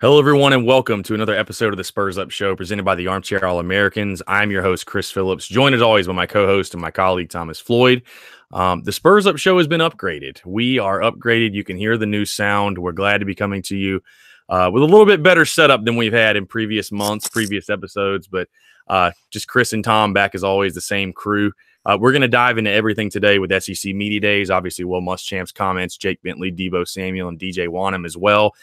Hello, everyone, and welcome to another episode of the Spurs Up Show presented by the Armchair All-Americans. I'm your host, Chris Phillips, joined as always by my co-host and my colleague, Thomas Floyd. The Spurs Up Show has been upgraded. We are upgraded. You can hear the new sound. We're glad to be coming to you with a little bit better setup than we've had in previous months, previous episodes, but just Chris and Tom back as always, the same crew. We're going to dive into everything today with SEC Media Days. Obviously, Will Muschamp's comments, Jake Bentley, Debo Samuel, and DJ Wanham as well.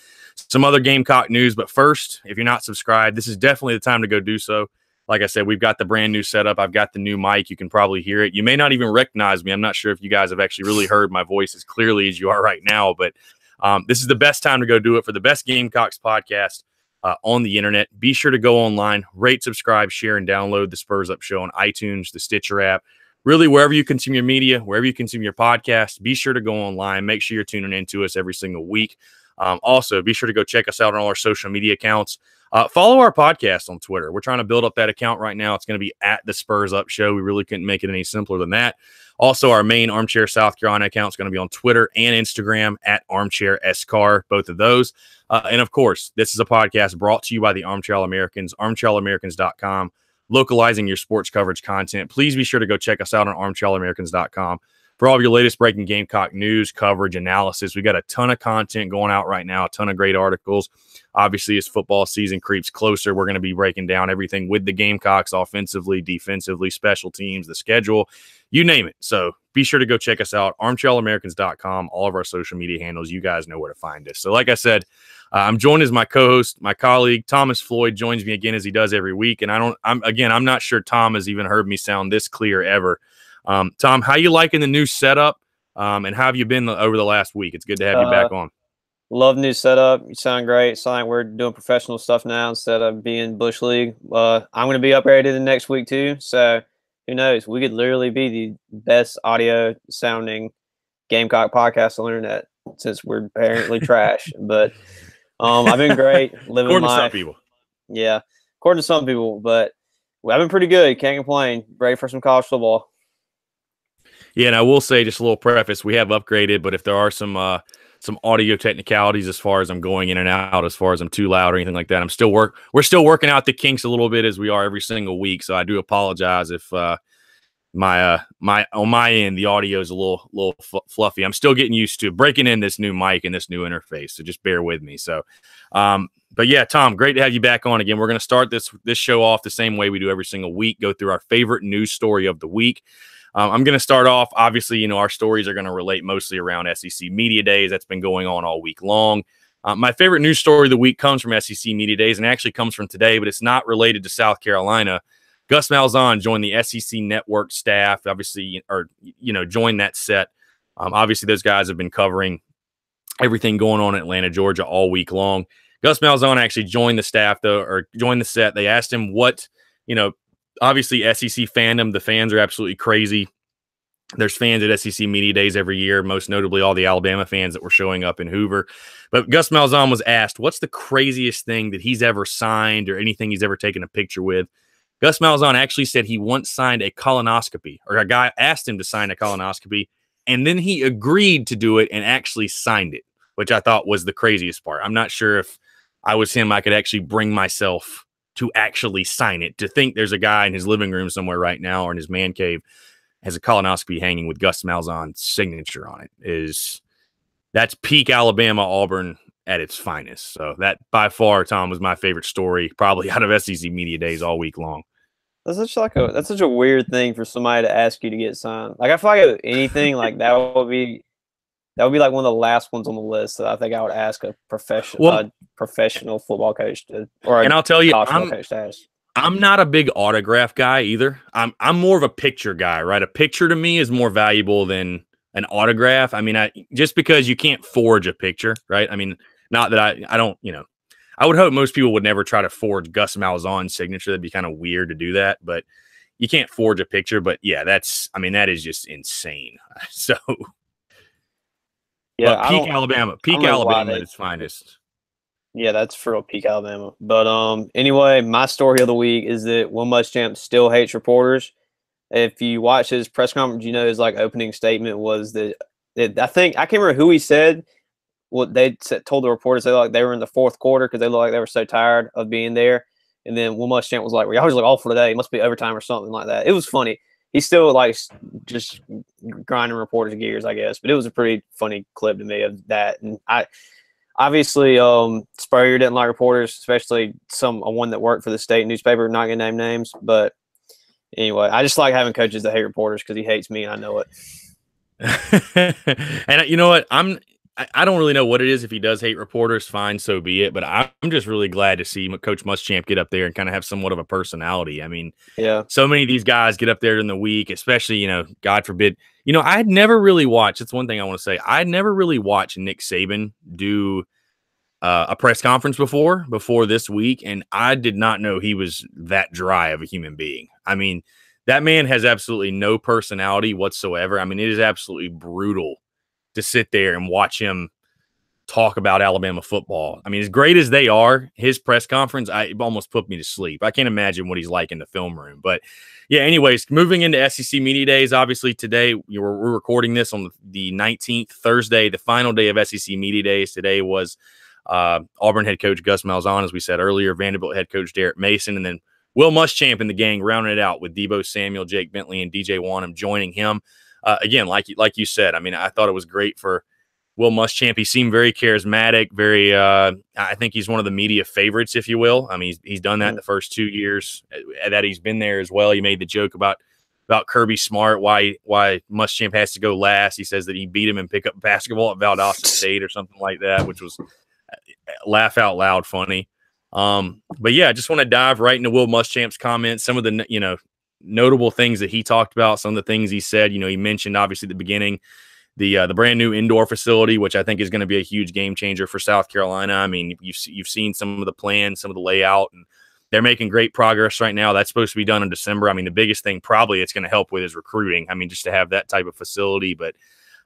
Some other Gamecock news, but first, if you're not subscribed, this is definitely the time to go do so. Like I said, we've got the brand new setup. I've got the new mic. You can probably hear it. You may not even recognize me. I'm not sure if you guys have actually really heard my voice as clearly as you are right now, but this is the best time to go do it for the best Gamecocks podcast on the internet. Be sure to go online, rate, subscribe, share, and download the Spurs Up Show on iTunes, the Stitcher app, really wherever you consume your media, wherever you consume your podcast. Be sure to go online. Make sure you're tuning into us every single week. Also, be sure to go check us out on all our social media accounts. Follow our podcast on Twitter. We're trying to build up that account right now. It's going to be at the Spurs Up Show. We really couldn't make it any simpler than that. Also, our main Armchair South Carolina account is going to be on Twitter and Instagram at Armchair SCAR, both of those. And of course, this is a podcast brought to you by the Armchair All-Americans, armchairallamericans.com, localizing your sports coverage content. Please be sure to go check us out on armchairallamericans.com. For all of your latest breaking Gamecock news, coverage, analysis. We got a ton of content going out right now, a ton of great articles. Obviously, as football season creeps closer, we're going to be breaking down everything with the Gamecocks offensively, defensively, special teams, the schedule, you name it. So be sure to go check us out, armchairallamericans.com, all of our social media handles. You guys know where to find us. So like I said, I'm joined as my co-host, my colleague, Thomas Floyd joins me again as he does every week. And I'm not sure Tom has even heard me sound this clear ever. Tom, how you liking the new setup, and how have you been over the last week? It's good to have you back on. Love new setup. You sound great. It's like we're doing professional stuff now instead of being Bush League. I'm going to be upgraded the next week too. So who knows? We could literally be the best audio sounding Gamecock podcast on the internet since we're apparently trash. But I've been great living According life. to some people. Yeah, according to some people. But I've been pretty good. Can't complain. Ready for some college football. Yeah, and I will say, just a little preface, we have upgraded, but if there are some audio technicalities as far as I'm going in and out, as far as I'm too loud or anything like that, we're still working out the kinks a little bit as we are every single week. So I do apologize if my on my end the audio is a little fluffy. I'm still getting used to breaking in this new mic and this new interface, so just bear with me. So but yeah, Tom, great to have you back on again. We're going to start this show off the same way we do every single week, go through our favorite news story of the week. I'm going to start off. Obviously, our stories are going to relate mostly around SEC Media Days. That's been going on all week long. My favorite news story of the week comes from SEC Media Days and actually comes from today, but it's not related to South Carolina. Gus Malzahn joined the SEC Network staff, obviously, joined that set. Obviously, those guys have been covering everything going on in Atlanta, Georgia all week long. Gus Malzahn actually joined the staff, though, or joined the set. They asked him what, obviously, SEC fandom, the fans are absolutely crazy. There's fans at SEC Media Days every year, most notably all the Alabama fans that were showing up in Hoover. But Gus Malzahn was asked, what's the craziest thing that he's ever signed or anything he's ever taken a picture with? Gus Malzahn actually said he once signed a colonoscopy, or a guy asked him to sign a colonoscopy, and then he agreed to do it and actually signed it, which I thought was the craziest part. I'm not sure if I was him, I could actually bring myself to actually sign it. To think there's a guy in his living room somewhere right now or in his man cave has a colonoscopy hanging with Gus Malzahn's signature on it that's peak Alabama Auburn at its finest. So that by far, Tom, was my favorite story, probably out of SEC Media Days all week long. That's such a weird thing for somebody to ask you to get signed. Like I feel like anything like that would be like one of the last ones on the list that I think I would ask a professional football coach to, and I'll tell you, coach to ask. I'm not a big autograph guy either. I'm more of a picture guy, right? A picture to me is more valuable than an autograph. I mean, just because you can't forge a picture, right? I mean, not that I don't, I would hope most people would never try to forge Gus Malzahn's signature. That'd be kind of weird to do that, but you can't forge a picture. But yeah, that is just insane. So yeah, peak Alabama at its finest. Yeah, that's for real peak Alabama. But anyway, my story of the week is that Will Muschamp still hates reporters. If you watch his press conference, his opening statement was that I can't remember who he said, told the reporters they were in the fourth quarter because they looked like they were so tired of being there. And then Will Muschamp was like, "Well, y'all just look awful today. It must be overtime or something like that." It was funny. He's still like just grinding reporters' gears, I guess. But it was a pretty funny clip to me of that. And obviously Spurrier didn't like reporters, especially one that worked for the state newspaper. Not gonna name names, but anyway, I just like having coaches that hate reporters because he hates me and I know it. And you know what? I don't really know what it is. If he does hate reporters, fine, so be it. But I'm just really glad to see Coach Muschamp get up there and kind of have somewhat of a personality. I mean, yeah, so many of these guys get up there in the week, especially, God forbid. I had never really watched. It's one thing I want to say. I had never really watched Nick Saban do a press conference before this week, and I did not know he was that dry of a human being. I mean, that man has absolutely no personality whatsoever. I mean, it is absolutely brutal to sit there and watch him talk about Alabama football. I mean, as great as they are, his press conference, it almost put me to sleep. I can't imagine what he's like in the film room. But yeah, anyways, moving into SEC Media Days, obviously today we're recording this on the 19th, Thursday, the final day of SEC Media Days. Today was Auburn head coach Gus Malzahn, as we said earlier, Vanderbilt head coach Derek Mason, and then Will Muschamp and the gang rounding it out with Debo Samuel, Jake Bentley, and DJ Wanham joining him. Again, like you said, I mean, I thought it was great for Will Muschamp. He seemed very charismatic, very. I think he's one of the media favorites, if you will. I mean, he's done that the first 2 years that he's been there as well. He made the joke about Kirby Smart, why Muschamp has to go last. He says that he beat him in pickup basketball at Valdosta State or something like that, which was laugh out loud funny. But yeah, I just want to dive right into Will Muschamp's comments. Some of the notable things that he talked about, some of the things he said. He mentioned obviously at the beginning the brand new indoor facility, which I think is going to be a huge game changer for South Carolina. I mean, you've seen some of the plans, some of the layout, and they're making great progress right now. That's supposed to be done in December. I mean, the biggest thing probably it's going to help with is recruiting. I mean, just to have that type of facility. But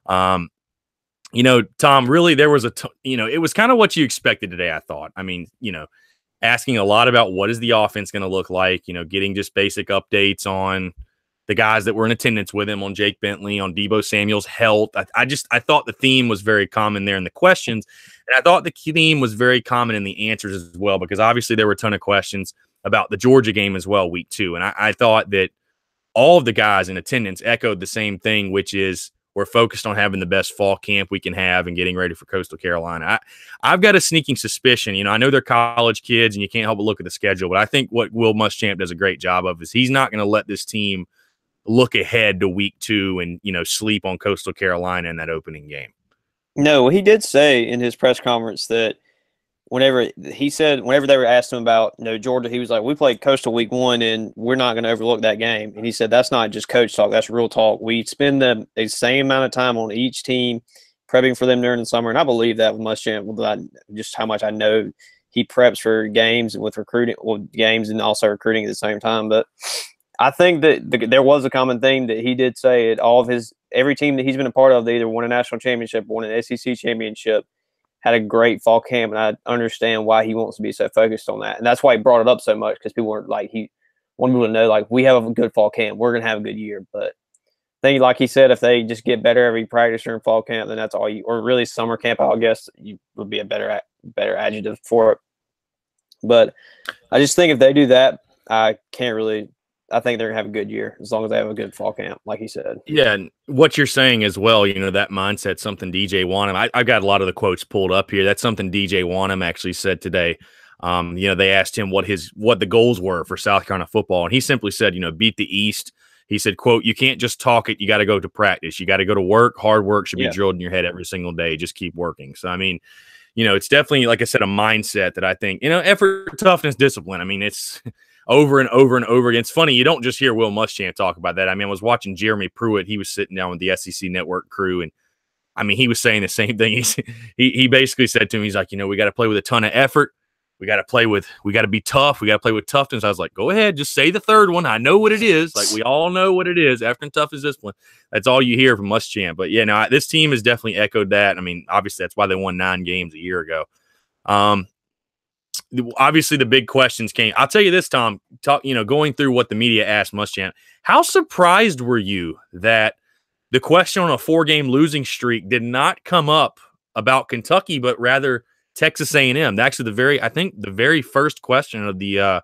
Tom, really there was it was kind of what you expected today, I thought. I mean, asking a lot about what is the offense going to look like, getting just basic updates on the guys that were in attendance with him, on Jake Bentley, on Debo Samuel's health. I thought the theme was very common there in the questions, and I thought the theme was very common in the answers as well, because obviously there were a ton of questions about the Georgia game as well, week 2. And I thought that all of the guys in attendance echoed the same thing, which is we're focused on having the best fall camp we can have and getting ready for Coastal Carolina. I've got a sneaking suspicion. I know they're college kids and you can't help but look at the schedule, but I think what Will Muschamp does a great job of is he's not going to let this team look ahead to week 2 and, sleep on Coastal Carolina in that opening game. No, he did say in his press conference that whenever they were asking him about Georgia, he was like, we played Coastal week 1 and we're not going to overlook that game. And he said that's not just coach talk, that's real talk. We spend the same amount of time on each team prepping for them during the summer, and I believe that with Muschamp, just how much I know he preps for games with recruiting, games and also recruiting at the same time. But I think that there was a common thing that he did say at every team that he's been a part of, they either won a national championship or won an SEC championship, had a great fall camp, and I understand why he wants to be so focused on that. And that's why he brought it up so much, because people were like, he wanted people to know, like, we have a good fall camp. We're going to have a good year. But I think, like he said, if they just get better every practice during fall camp, then that's all or really summer camp, I guess, you would be a better adjective for it. But I just think if they do that, I think they're going to have a good year as long as they have a good fall camp, like he said. Yeah, and what you're saying as well, that mindset, something DJ Wanham, I've got a lot of the quotes pulled up here. That's something DJ Wanham actually said today. They asked him what the goals were for South Carolina football, and he simply said, beat the East. He said, quote, you can't just talk it. You got to go to practice. You got to go to work. Hard work should be drilled in your head every single day. Just keep working. So, I mean, it's definitely, like I said, a mindset that I think, effort, toughness, discipline. I mean, it's over and over and over again. It's funny. You don't just hear Will Muschamp talk about that. I mean, I was watching Jeremy Pruitt. He was sitting down with the SEC Network crew, and I mean, he was saying the same thing. He basically said to him, he's like, we got to play with a ton of effort. We got to be tough. We got to play with toughness. I was like, go ahead, just say the third one. I know what it is. Like, we all know what it is. After tough is discipline. That's all you hear from Muschamp. But yeah, no, this team has definitely echoed that. I mean, obviously that's why they won 9 games a year ago. Obviously the big questions came. I'll tell you this, Tom, going through what the media asked Muschamp, how surprised were you that the question on a 4-game losing streak did not come up about Kentucky, but rather Texas A&M. Actually, I think the very first question of the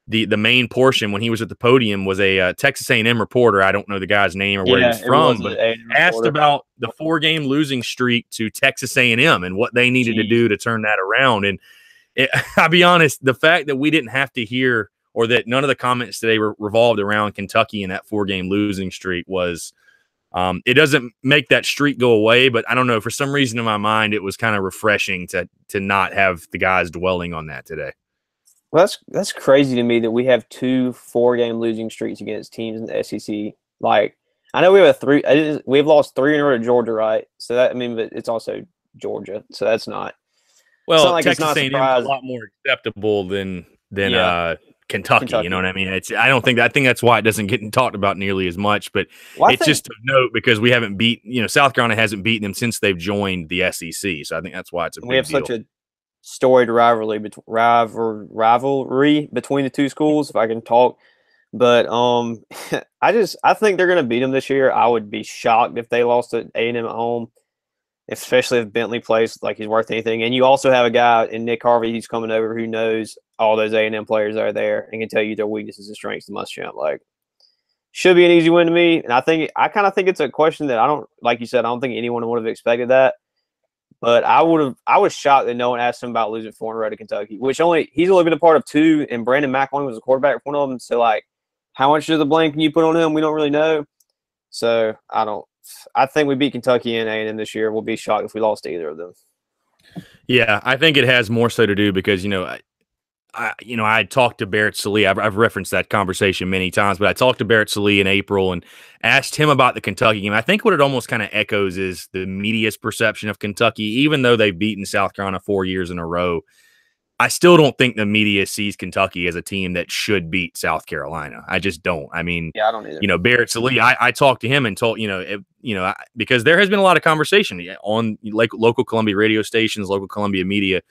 main portion when he was at the podium was a Texas A&M reporter. I don't know the guy's name or where he was from, but asked about the 4-game losing streak to Texas A&M and what they needed to do to turn that around. And I'll be honest, the fact that we didn't have to hear or that none of the comments today were revolved around Kentucky and that 4-game losing streak was it doesn't make that streak go away, but I don't know, for some reason in my mind it was kind of refreshing to not have the guys dwelling on that today. Well, that's crazy to me that we have 2 4-game losing streaks against teams in the SEC. Like, I know we have we've lost 3 in a row to Georgia, right? So that, I mean, but it's also Georgia, so that's not. Well, like Texas A&M is a lot more acceptable than Kentucky. You know what I mean? I think that's why it doesn't get talked about nearly as much. But it's just a note because we haven't South Carolina hasn't beaten them since they've joined the SEC. So I think that's why it's a big deal. We have such a storied rivalry between the two schools, if I can talk. But I think they're going to beat them this year. I would be shocked if they lost to A&M at home, especially if Bentley plays like he's worth anything. And you also have a guy in Nick Harvey who's coming over who knows all those A&M players that are there and can tell you their weaknesses and strengths. The Muschamp, like, should be an easy win to me. And I kind of think it's a question that I don't, like you said, I don't think anyone would have expected that. But I was shocked that no one asked him about losing 4 in a row to Kentucky, which he's only been a part of 2, and Brandon McElwain was the quarterback for one of them. So, like, how much of the blame can you put on him? We don't really know. So I think we beat Kentucky and A&M this year. We'll be shocked if we lost to either of them. Yeah, I think it has more so to do because I talked to Barrett Sallee. I've referenced that conversation many times, but I talked to Barrett Sallee in April and asked him about the Kentucky game. I think what it almost kind of echoes is the media's perception of Kentucky, even though they've beaten South Carolina 4 years in a row. I still don't think the media sees Kentucky as a team that should beat South Carolina. I just don't. I mean, I don't either. Barrett Sallee, I talked to him and told, because there has been a lot of conversation on local Columbia radio stations, local Columbia media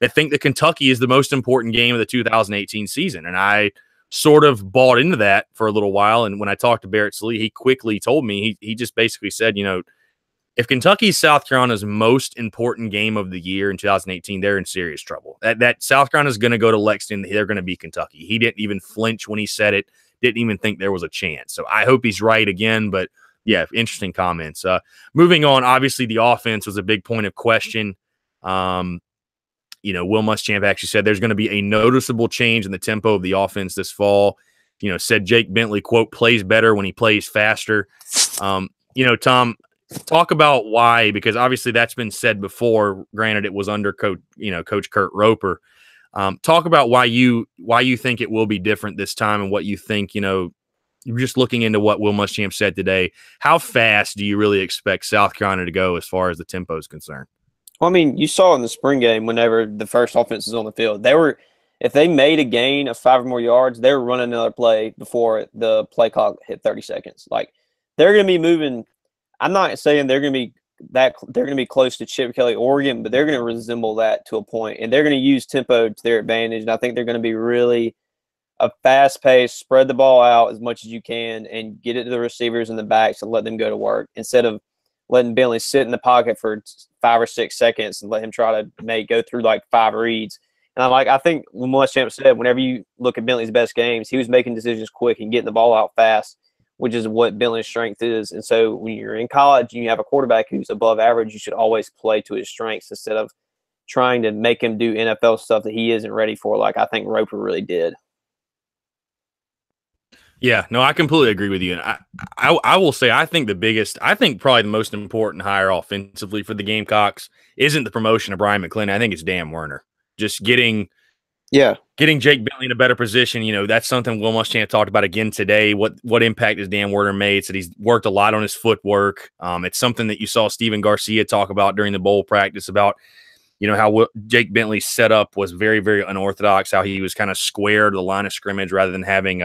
that think that Kentucky is the most important game of the 2018 season. And I sort of bought into that for a little while. And when I talked to Barrett Sallee, he quickly told me, he just basically said, if Kentucky's South Carolina's most important game of the year in 2018, they're in serious trouble. That South Carolina's going to go to Lexington. They're going to beat Kentucky. He didn't even flinch when he said it. Didn't even think there was a chance. So I hope he's right again. But yeah, interesting comments. Moving on, obviously the offense was a big point of question. Will Muschamp actually said there's going to be a noticeable change in the tempo of the offense this fall. Said Jake Bentley, quote, plays better when he plays faster. Tom, talk about why, because obviously that's been said before. Granted, it was under Coach Kurt Roper. Talk about why you think it will be different this time and what you think, you're just looking into what Will Muschamp said today. How fast do you really expect South Carolina to go as far as the tempo is concerned? Well, I mean, you saw in the spring game whenever the first offense was on the field, if they made a gain of 5 or more yards, they were running another play before the play clock hit 30 seconds. Like, they're going to be moving. I'm not saying they're going to be close to Chip Kelly, Oregon, but they're going to resemble that to a point, and they're going to use tempo to their advantage. And I think they're going to be really a fast pace, spread the ball out as much as you can, and get it to the receivers and the backs and let them go to work instead of letting Bentley sit in the pocket for 5 or 6 seconds and let him try to go through like 5 reads. And I think when Muschamp said, whenever you look at Bentley's best games, he was making decisions quick and getting the ball out fast, which is what Bentley's strength is. And so when you're in college and you have a quarterback who's above average, you should always play to his strengths instead of trying to make him do NFL stuff that he isn't ready for, like I think Roper really did. Yeah, no, I completely agree with you. And I will say I think probably the most important hire offensively for the Gamecocks isn't the promotion of Brian McClendon. I think it's Dan Werner. Just getting Jake Bentley in a better position, that's something Will Muschamp talked about again today. What impact has Dan Werner made? Said he's worked a lot on his footwork. It's something that you saw Steven Garcia talk about during the bowl practice about, how Jake Bentley's setup was very, very unorthodox, how he was kind of square to the line of scrimmage rather than having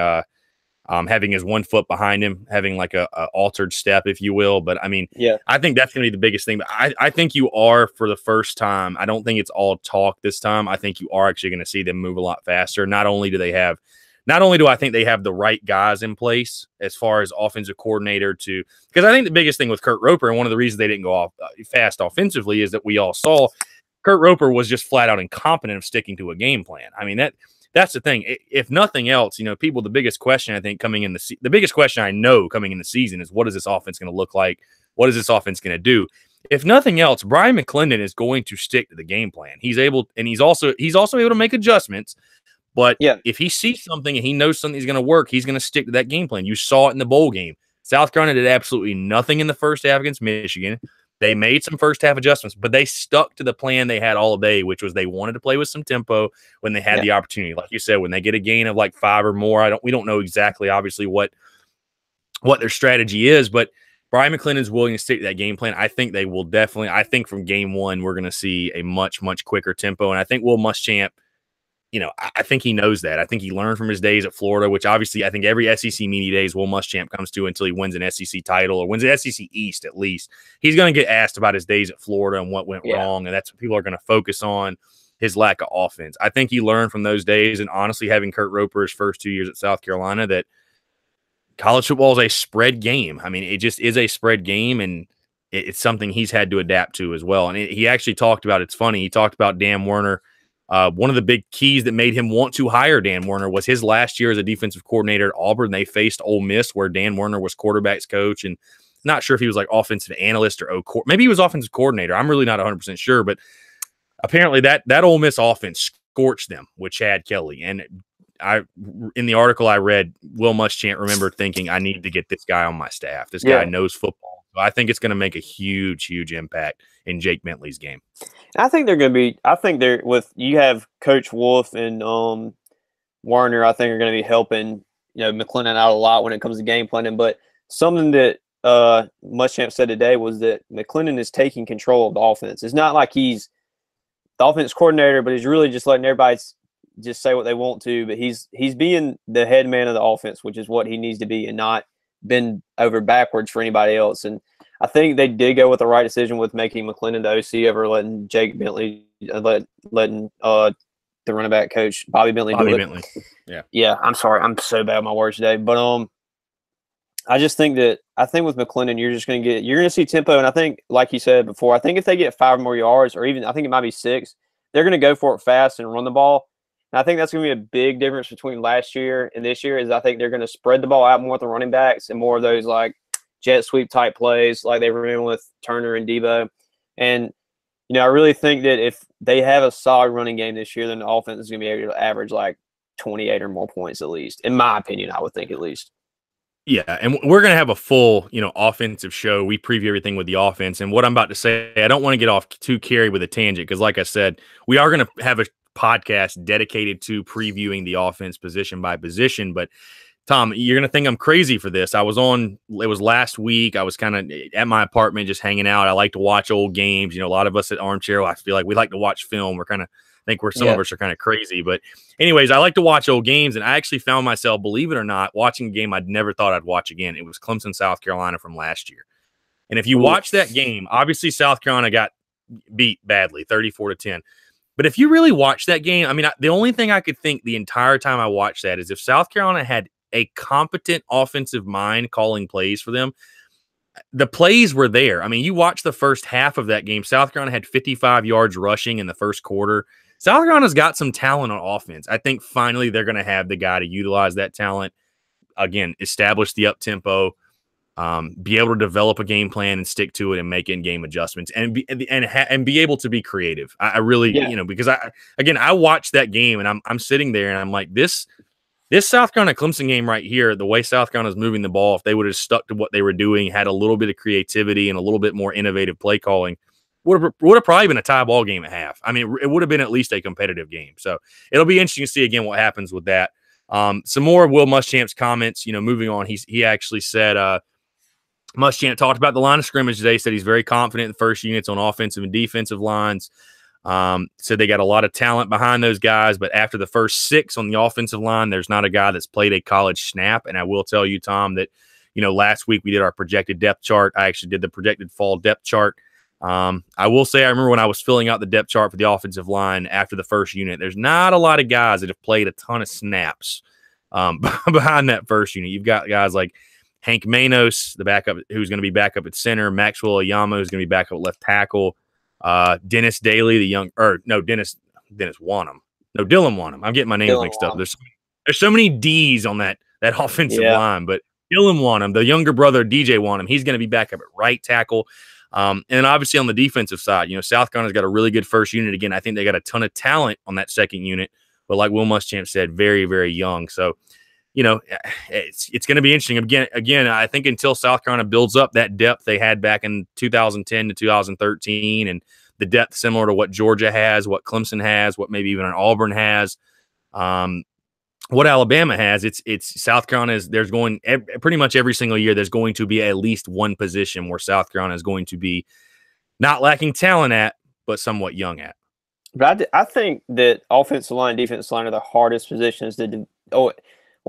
his 1 foot behind him, having like a altered step, if you will. But I mean, I think that's going to be the biggest thing. But I think you are, for the first time, I don't think it's all talk this time. I think you are actually going to see them move a lot faster. Not only do they have not only do I think they have the right guys in place as far as offensive coordinator to, because I think the biggest thing with Kurt Roper, and one of the reasons they didn't go off fast offensively, is that we all saw Kurt Roper was just flat out incompetent of sticking to a game plan. I mean, that's the thing. If nothing else, people, the biggest question I think coming in the biggest question I know coming in the season is, what is this offense going to look like? What is this offense going to do? If nothing else, Brian McClendon is going to stick to the game plan. He's also able to make adjustments. But if he sees something and he knows something's going to work, he's going to stick to that game plan. You saw it in the bowl game. South Carolina did absolutely nothing in the first half against Michigan. They made some first half adjustments, but they stuck to the plan they had all day, which was they wanted to play with some tempo when they had the opportunity. Like you said, when they get a gain of like 5 or more, we don't know exactly, obviously, what their strategy is, but Brian McClendon is willing to stick to that game plan. I think they will definitely. I think from game one, we're going to see a much, much quicker tempo, and I think Will Muschamp, I think he knows that. I think he learned from his days at Florida, which obviously I think every SEC media days Will Muschamp comes to until he wins an SEC title or wins an SEC East at least. He's going to get asked about his days at Florida and what went wrong, and that's what people are going to focus on, his lack of offense. I think he learned from those days, and honestly, having Kurt Roper his first 2 years at South Carolina, that college football is a spread game. I mean, it just is a spread game, and it's something he's had to adapt to as well. And he actually talked about, it's funny, he talked about Dan Werner. One of the big keys that made him want to hire Dan Werner was his last year as a defensive coordinator at Auburn. They faced Ole Miss, where Dan Werner was quarterback's coach, and not sure if he was like offensive analyst or maybe he was offensive coordinator. I'm really not 100% sure, but apparently that Ole Miss offense scorched them with Chad Kelly. And in the article I read, Will Muschamp remembered thinking, I need to get this guy on my staff. This guy knows football. So I think it's going to make a huge, huge impact in Jake Bentley's game. I think they're with, you have Coach Wolf and Warner, I think are going to be helping, McClendon out a lot when it comes to game planning. But something that Muschamp said today was that McClendon is taking control of the offense. It's not like he's the offense coordinator, but he's really just letting everybody just say what they want to. But he's being the head man of the offense, which is what he needs to be, and not bend over backwards for anybody else. And I think they did go with the right decision with making McClendon the OC over letting Jake Bentley, letting the running back coach Bobby Bentley do it. Bentley. Yeah. I'm sorry, I'm so bad with my words today, but I just think with McClendon, you're going to see tempo, and I think, like you said before, I think if they get 5 more yards, or even I think it might be 6, they're going to go for it fast and run the ball. And I think that's going to be a big difference between last year and this year. Is I think they're going to spread the ball out more with the running backs and more of those like jet sweep type plays like they were in with Turner and Debo. And, I really think that if they have a solid running game this year, then the offense is going to be able to average like 28 or more points at least. In my opinion, I would think at least. Yeah, and we're going to have a full, offensive show. We preview everything with the offense. And what I'm about to say, I don't want to get off too carried with a tangent because, like I said, we are going to have a podcast dedicated to previewing the offense position by position. But Tom, you're going to think I'm crazy for this. It was last week. I was kind of at my apartment just hanging out. I like to watch old games. A lot of us at Armchair, I feel like we like to watch film. Some of us are kind of crazy. But anyways, I like to watch old games. And I actually found myself, believe it or not, watching a game I'd never thought I'd watch again. It was Clemson, South Carolina from last year. And if you watch that game, obviously South Carolina got beat badly, 34-10. But if you really watch that game, I mean, the only thing I could think the entire time I watched that is if South Carolina had a competent offensive mind calling plays for them, the plays were there. I mean, you watch the first half of that game, South Carolina had 55 yards rushing in the first quarter. South Carolina's got some talent on offense. I think finally they're going to have the guy to utilize that talent. Again, establish the up-tempo, be able to develop a game plan and stick to it and make in-game adjustments and be able to be creative. I really, because I watched that game and I'm sitting there and I'm like, this South Carolina Clemson game right here, the way South Carolina's moving the ball, if they would have stuck to what they were doing, had a little bit of creativity and a little bit more innovative play calling, would have probably been a tie ball game at half. I mean, it would have been at least a competitive game. So it'll be interesting to see again what happens with that. Some more of Will Muschamp's comments, moving on. He actually said, Muschamp talked about the line of scrimmage today, said he's very confident in the first units on offensive and defensive lines. Said they got a lot of talent behind those guys, but after the first 6 on the offensive line, there's not a guy that's played a college snap. And I will tell you, Tom, that, last week we did our projected depth chart. I actually did the projected fall depth chart. I will say, I remember when I was filling out the depth chart for the offensive line after the first unit, there's not a lot of guys that have played a ton of snaps Behind that first unit, you've got guys like Hank Manos, the backup, who's going to be back up at center. Maxwell Oyama, who's going to be back up at left tackle. Dennis Daly, Dennis Wanham. No, Dylan Wanham. I'm getting my names mixed up. There's so many D's on that offensive line, but Dylan Wanham, the younger brother DJ Wanham, he's going to be back up at right tackle. And then obviously on the defensive side, South Carolina's got a really good first unit. Again, I think they got a ton of talent on that second unit, but like Will Muschamp said, very, very young. So, it's going to be interesting. Again, I think until South Carolina builds up that depth they had back in 2010 to 2013, and the depth similar to what Georgia has, what Clemson has, what maybe even an Auburn has, what Alabama has, it's South Carolina there's going pretty much every single year. There's going to be at least one position where South Carolina is going to be not lacking talent at, but somewhat young at. But I think that offensive line, defensive line are the hardest positions to.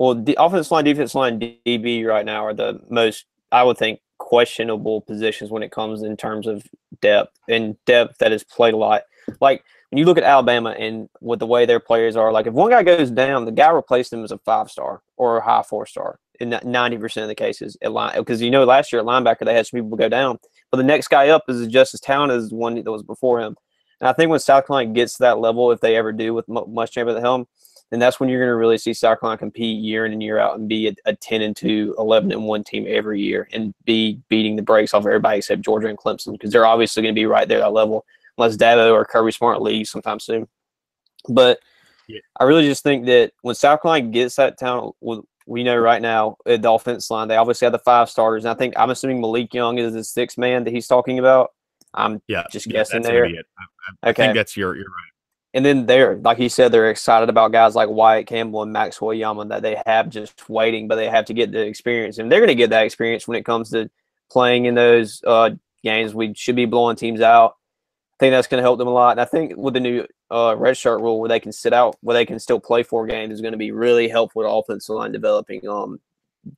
The offensive line, defensive line, DB right now are the most, I would think, questionable positions when it comes in terms of depth that is played a lot. Like when you look at Alabama and with the way their players are, like if one guy goes down, the guy replaced him as a 5-star or a high 4-star in 90% of the cases at line. Because last year at linebacker they had some people go down, but the next guy up is just as talented as the one that was before him. And I think when South Carolina gets to that level, if they ever do with Muschamp at the helm, then that's when you're going to really see South Carolina compete year in and year out and be a 10-2, 11-1 team every year and be beating the brakes off everybody except Georgia and Clemson, because they're obviously going to be right there at that level unless Dabo or Kirby Smart leaves sometime soon. But I really just think that when South Carolina gets that talent, we know right now at the offense line, they obviously have the 5 starters. And I'm assuming Malik Young is the 6th man that he's talking about. I'm just guessing there. I think that's you're right. And then like he said, they're excited about guys like Wyatt Campbell and Maxwell Oyama that they have just waiting, but they have to get the experience. And they're going to get that experience when it comes to playing in those games. We should be blowing teams out. I think that's going to help them a lot. And I think with the new red shirt rule where they can sit out, where they can still play 4 games is going to be really helpful to offensive line developing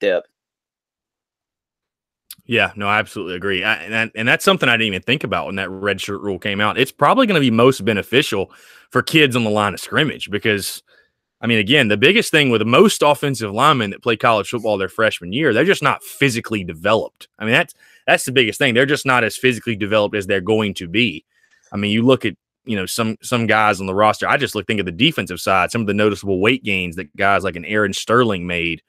depth. Yeah, no, I absolutely agree. And that's something I didn't even think about when that redshirt rule came out. It's probably going to be most beneficial for kids on the line of scrimmage because, again, the biggest thing with most offensive linemen that play college football their freshman year, they're just not physically developed. That's the biggest thing. They're just not as physically developed as they're going to be. You look at, some guys on the roster. I just think of the defensive side, some of the noticeable weight gains that guys like an Aaron Sterling made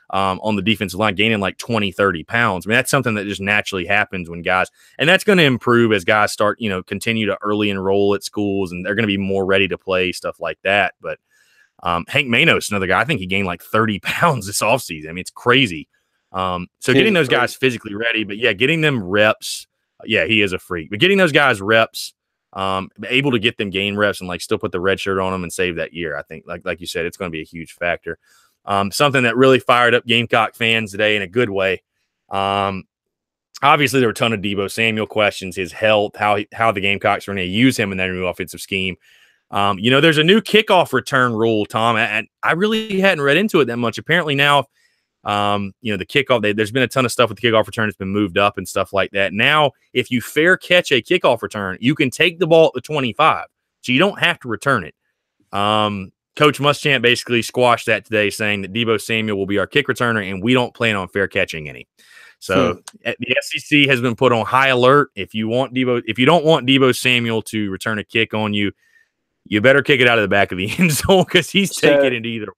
on the defensive line, gaining like 20, 30 pounds. That's something that just naturally happens when guys, and that's going to improve as guys start, continue to early enroll at schools, and they're going to be more ready to play, stuff like that. But Hank Manos, another guy, I think he gained like 30 pounds this offseason. It's crazy. So getting those guys physically ready, but getting them reps. Yeah, he is a freak. But getting those guys reps, able to get them game reps and like still put the red shirt on them and save that year, I think, like you said, it's going to be a huge factor. Something that really fired up Gamecock fans today in a good way. Obviously, there were a ton of Deebo Samuel questions, his health, how the Gamecocks are going to use him in their new offensive scheme. There's a new kickoff return rule, Tom, and I really hadn't read into it that much. Apparently now, the kickoff, there's been a ton of stuff with the kickoff return. It's been moved up and stuff like that. Now, if you fair catch a kickoff return, you can take the ball at the 25, so you don't have to return it. Coach Muschamp basically squashed that today, saying that Deebo Samuel will be our kick returner, and we don't plan on fair catching any. So the SEC has been put on high alert. If you don't want Deebo Samuel to return a kick on you, you better kick it out of the back of the end zone because he's taking it either.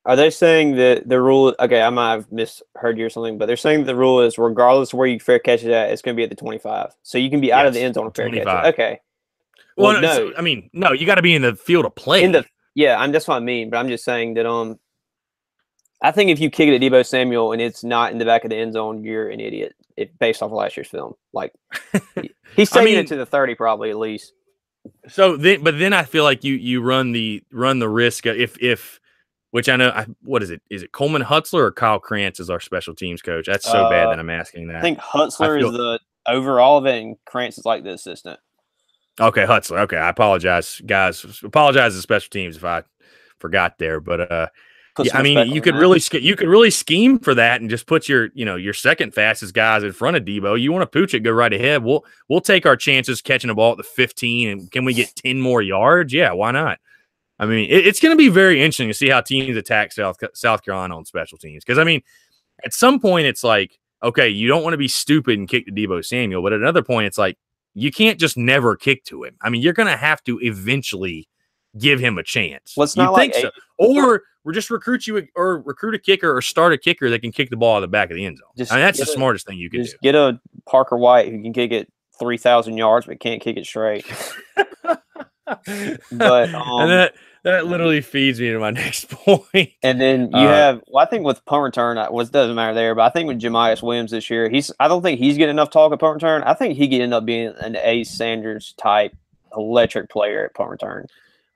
Are they saying that the rule? Okay, I might have misheard you or something, but they're saying the rule is regardless of where you fair catch it at, it's going to be at the 25. So you can be out of the end zone and fair 25. Catch it. Okay. Well, no. No, you got to be in the field of play. That's what I mean. But I'm just saying that I think if you kick it at Deebo Samuel and it's not in the back of the end zone, you're an idiot. Based off of last year's film, like he's taking it to the 30 probably at least. So then I feel like you run the risk if which I know what is it? Is it Coleman Hutzler or Kyle Krantz is our special teams coach? That's so bad that I'm asking that. I think Hutzler is the overall of it, and Krantz is like the assistant. Okay, Hutzler. Okay, I apologize, guys. Apologize to special teams if I forgot there, but you could really scheme for that and just put your second fastest guys in front of Deebo. You want to pooch it, go right ahead. We'll take our chances catching a ball at the 15, and can we get 10 more yards? Yeah, why not? I mean, it's going to be very interesting to see how teams attack South Carolina on special teams. Because, I mean, at some point, it's like, okay, you don't want to be stupid and kick to Deebo Samuel. But at another point, it's like, you can't just never kick to him. I mean, you're going to have to eventually give him a chance. Well, it's not like so. Or we're just recruit a kicker or start a kicker that can kick the ball out of the back of the end zone. I mean, that's the smartest thing you can do. Just get a Parker White who can kick it 3,000 yards but can't kick it straight. But and that literally feeds me to my next point. And then you have, I think with punt return, it doesn't matter there, but I think with Jemias Williams this year, I don't think he's getting enough talk at punt return. I think he could end up being an Ace Sanders type electric player at punt return.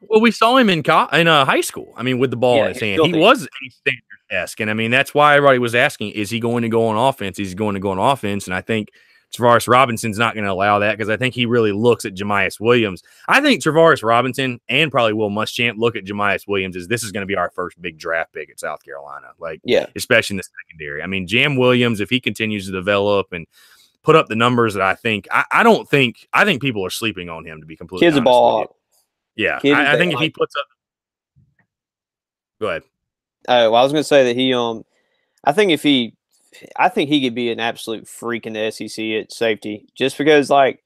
Well, we saw him in high school. I mean, with the ball in his hand, he was Ace Sanders-esque, and I mean that's why everybody was asking: is he going to go on offense? Is he going to go on offense? And I think Travaris Robinson's not going to allow that because I think he really looks at Jemias Williams. I think Travaris Robinson and probably Will Muschamp look at Jemias Williams as this is going to be our first big draft pick at South Carolina, especially in the secondary. I mean, Jam Williams, if he continues to develop and put up the numbers that I think people are sleeping on him, to be completely honest. Kid's a ball up. Yeah, I think if he puts up. Go ahead. Well, I was going to say that I think he could be an absolute freak in the SEC at safety, just because like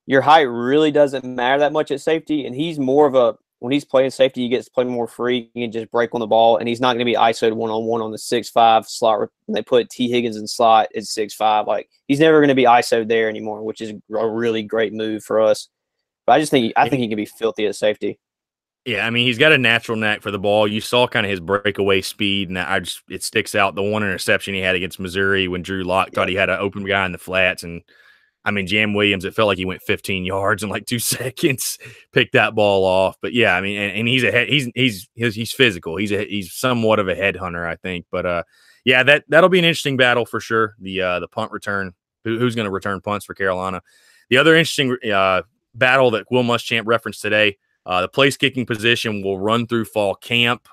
your height really doesn't matter that much at safety, and he's more of when he's playing safety, he gets to play more free and just break on the ball, and he's not going to be ISO'd one-on-one on the 6'5" slot. When they put T. Higgins in slot at 6'5", like he's never going to be ISO'd there anymore, which is a really great move for us. But I think he can be filthy at safety. Yeah, I mean, he's got a natural knack for the ball. You saw kind of his breakaway speed, and it sticks out. The one interception he had against Missouri when Drew Lock thought he had an open guy in the flats, and I mean, Jam Williams, it felt like he went 15 yards in like 2 seconds, picked that ball off. But yeah, I mean, and he's physical. He's somewhat of a headhunter, I think. But yeah, that'll be an interesting battle for sure. The punt return, who's going to return punts for Carolina. The other interesting battle that Will Muschamp referenced today, the place kicking position will run through fall camp.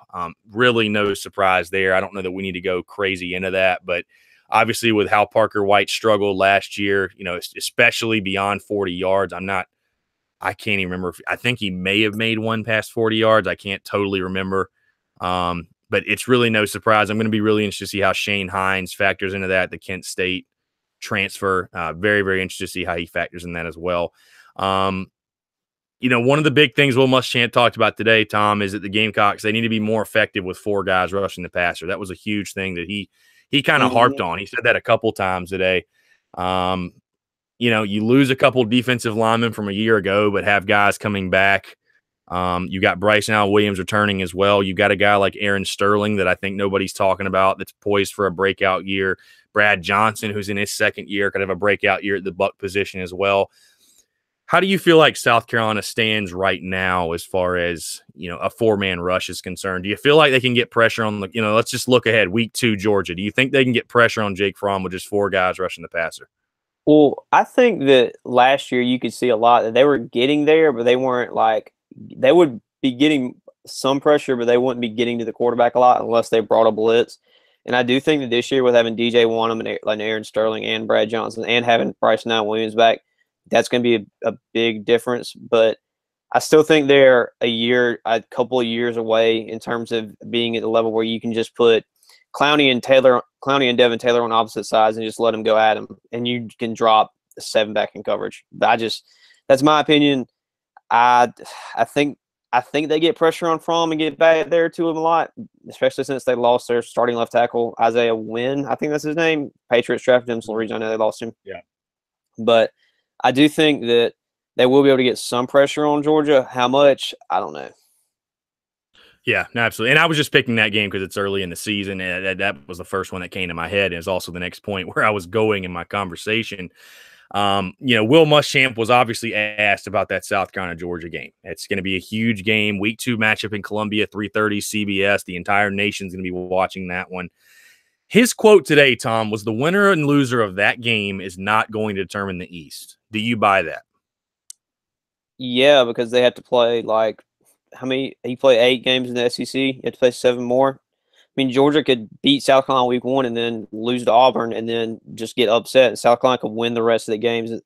Really no surprise there. I don't know that we need to go crazy into that, but obviously with how Parker White struggled last year, especially beyond 40 yards, I can't even remember. I think he may have made one past 40 yards. I can't totally remember. But it's really no surprise. I'm going to be really interested to see how Shane Hines factors into that, the Kent State transfer. Very, very interested to see how he factors in that as well. One of the big things Will Muschamp talked about today, Tom, is that the Gamecocks, they need to be more effective with 4 guys rushing the passer. That was a huge thing that he kind of harped on. He said that a couple times today. You lose a couple defensive linemen from a year ago, but have guys coming back. You got Bryson Allen Williams returning as well. You got a guy like Aaron Sterling that I think nobody's talking about that's poised for a breakout year. Brad Johnson, who's in his second year, could have a breakout year at the buck position as well. How do you feel like South Carolina stands right now as far as, a 4-man rush is concerned? Do you feel like they can get pressure on let's just look ahead, week 2, Georgia. Do you think they can get pressure on Jake Fromm with just 4 guys rushing the passer? Well, I think that last year you could see a lot that they were getting there, but they weren't they would be getting some pressure, but they wouldn't be getting to the quarterback a lot unless they brought a blitz. And I do think that this year with having DJ Wanham and Aaron Sterling and Brad Johnson and having Bryson Allen Williams back, that's going to be a big difference. But I still think they're a couple of years away in terms of being at the level where you can just put Clowney and Devin Taylor on opposite sides and just let them go at them, and you can drop a 7 back in coverage. But that's my opinion. I think they get pressure on Fromm and get back there to him a lot, especially since they lost their starting left tackle, Isaiah Wynn. I think that's his name. Patriots drafted him, so the reason I know they lost him. Yeah. But I do think that they will be able to get some pressure on Georgia. How much? I don't know. Yeah, no, absolutely. And I was just picking that game because it's early in the season, and that was the first one that came to my head, and it's also the next point where I was going in my conversation. Will Muschamp was obviously asked about that South Carolina-Georgia game. It's going to be a huge game. Week 2 matchup in Columbia, 3:30 CBS. The entire nation's going to be watching that one. His quote today, Tom, was the winner and loser of that game is not going to determine the East. Do you buy that? Yeah, because they have to play how many? You play 8 games in the SEC. You have to play 7 more. I mean, Georgia could beat South Carolina week 1 and then lose to Auburn and then just get upset. And South Carolina could win the rest of the games that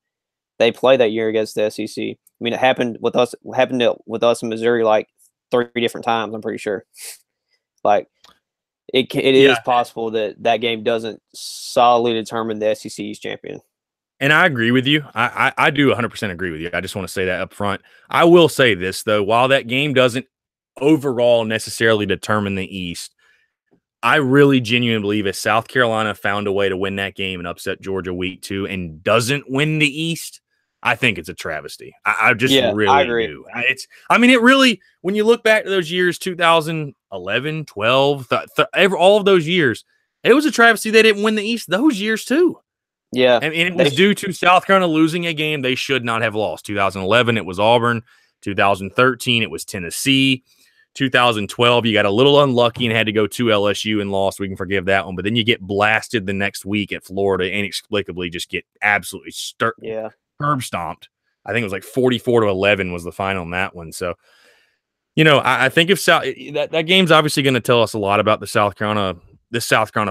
they play that year against the SEC. I mean, it happened with us. Happened with us in Missouri 3 different times. I'm pretty sure. Like it Yeah. is possible that game doesn't solidly determine the SEC's champion. And I agree with you. I do 100% agree with you. I just want to say that up front. I will say this, though. While that game doesn't overall necessarily determine the East, I really genuinely believe if South Carolina found a way to win that game and upset Georgia week 2 and doesn't win the East, I think it's a travesty. I just I really agree. do. It really, when you look back to those years, 2011, 12, all of those years, it was a travesty they didn't win the East those years too. Yeah. And it was due to South Carolina losing a game they should not have lost. 2011, it was Auburn. 2013, it was Tennessee. 2012, you got a little unlucky and had to go to LSU and lost. We can forgive that one. But then you get blasted the next week at Florida, inexplicably just get absolutely curb stomped. I think it was like 44-11 was the final in that one. So, I think if that game's obviously going to tell us a lot about this South Carolina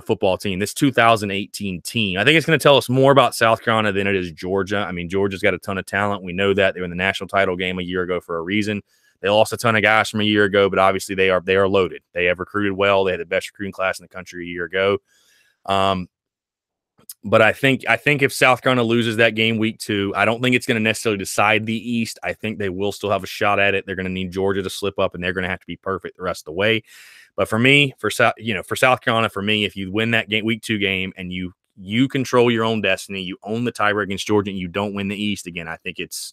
football team, this 2018 team. I think it's going to tell us more about South Carolina than it is Georgia. I mean, Georgia's got a ton of talent. We know that. They were in the national title game a year ago for a reason. They lost a ton of guys from a year ago, but obviously they are loaded. They have recruited well. They had the best recruiting class in the country a year ago. But I think if South Carolina loses that game week 2, I don't think it's going to necessarily decide the East. I think they will still have a shot at it. They're going to need Georgia to slip up, and they're going to have to be perfect the rest of the way. But for me, for South Carolina, if you win that week 2 game and you control your own destiny, you own the tiebreak against Georgia, and you don't win the East again, I think it's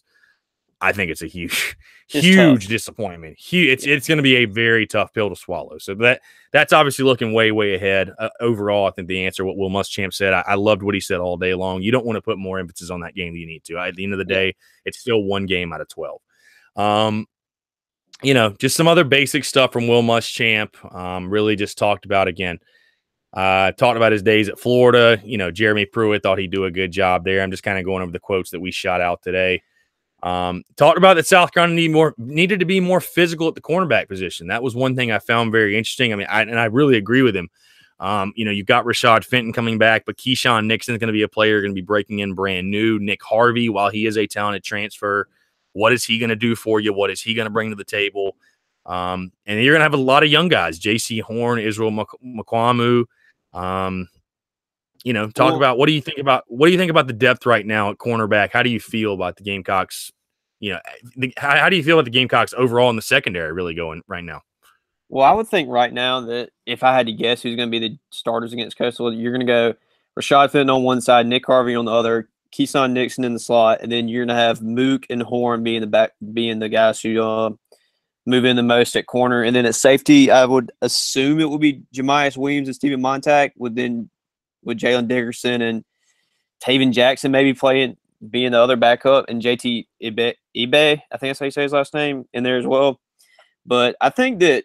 a huge disappointment. It's going to be a very tough pill to swallow. So that's obviously looking way, way ahead. Overall, I think the answer, what Will Muschamp said, I loved what he said all day long. You don't want to put more emphasis on that game than you need to. At the end of the day, it's still one game out of 12. Just some other basic stuff from Will Muschamp. Really just talked about his days at Florida. Jeremy Pruitt thought he'd do a good job there. I'm just kind of going over the quotes that we shot out today. Talked about that South Carolina needed to be more physical at the cornerback position. That was one thing I found very interesting. I mean, I really agree with him. You've got Rashad Fenton coming back, but Keyshawn Nixon is going to be a player going to be breaking in brand new. Nick Harvey, while he is a talented transfer, what is he going to do for you? What is he going to bring to the table? And you're going to have a lot of young guys, J.C. Horn, Israel Mukwamu. Talk about what do you think about the depth right now at cornerback? How do you feel about the Gamecocks? How do you feel about the Gamecocks overall in the secondary really going right now? Well, I would think right now that if I had to guess who's going to be the starters against Coastal, you're going to go Rashad Fenton on one side, Nick Harvey on the other, Keyshawn Nixon in the slot, and then you're going to have Mook and Horn being the guys who move in the most at corner. And then at safety, I would assume it would be Jamias Williams and Stephen Montag with Jalen Dickerson and Taven Jackson maybe being the other backup, and JT Ibe, I think that's how you say his last name, in there as well. But I think they're